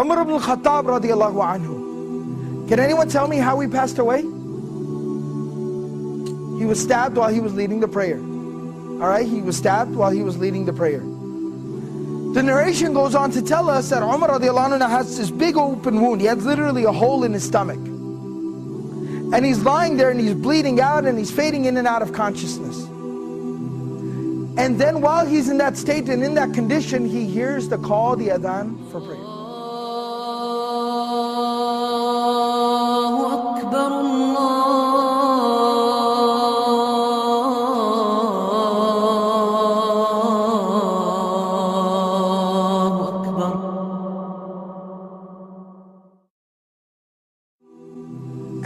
Umar ibn al-Khattab radiallahu anhu. Can anyone tell me how he passed away? He was stabbed while he was leading the prayer. Alright, he was stabbed while he was leading the prayer. The narration goes on to tell us that Umar radiallahu anhu has this big open wound. He has literally a hole in his stomach. And he's lying there and he's bleeding out and he's fading in and out of consciousness. And then while he's in that state and in that condition, he hears the call, the adhan for prayer.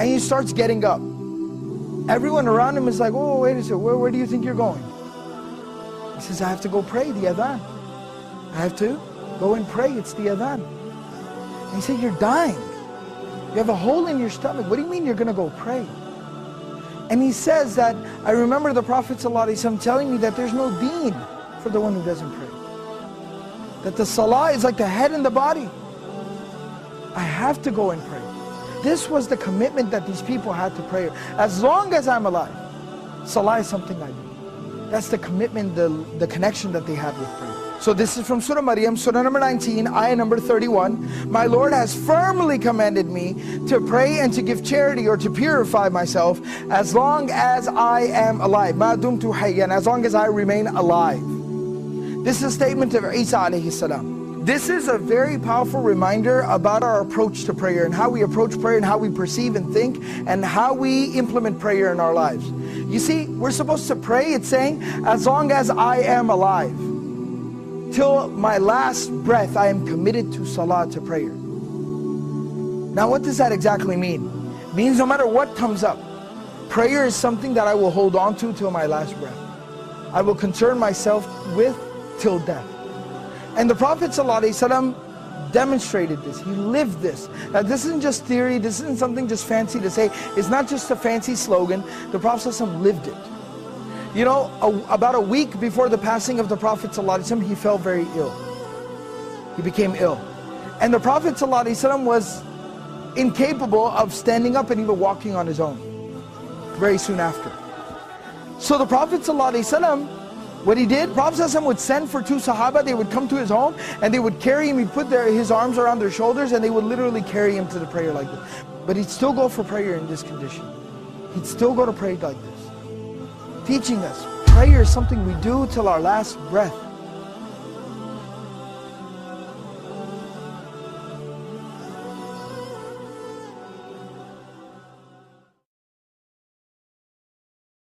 And he starts getting up. Everyone around him is like, oh, wait a second, where do you think you're going? He says, I have to go pray the adhan. I have to go and pray, it's the adhan. And he said, you're dying. You have a hole in your stomach. What do you mean you're going to go pray? And he says that, I remember the Prophet ﷺ telling me that there's no deen for the one who doesn't pray. That the salah is like the head and the body. I have to go and pray. This was the commitment that these people had to prayer. As long as I'm alive, salah is something I do. That's the commitment, the connection that they had with prayer. So this is from Surah Maryam, Surah number 19, ayah number 31. My Lord has firmly commanded me to pray and to give charity or to purify myself as long as I am alive. Ma dumtu hayyan, as long as I remain alive. This is a statement of Isa alayhi salam. This is a very powerful reminder about our approach to prayer and how we approach prayer and how we perceive and think and how we implement prayer in our lives. You see, we're supposed to pray, it's saying, as long as I am alive. Till my last breath, I am committed to salah, to prayer. Now what does that exactly mean? It means no matter what comes up, prayer is something that I will hold on to till my last breath. I will concern myself with till death. And the Prophet ﷺ demonstrated this. He lived this. Now this isn't just theory, this isn't something just fancy to say. It's not just a fancy slogan. The Prophet ﷺ lived it. You know, about a week before the passing of the Prophet ﷺ, he fell very ill. He became ill. And the Prophet ﷺ was incapable of standing up and even walking on his own very soon after. So the Prophet ﷺ, what he did, Prophet ﷺ would send for two Sahaba. They would come to his home and they would carry him. He'd put his arms around their shoulders and they would literally carry him to the prayer like this. But he'd still go for prayer in this condition. He'd still go to pray like this. Teaching us, prayer is something we do till our last breath.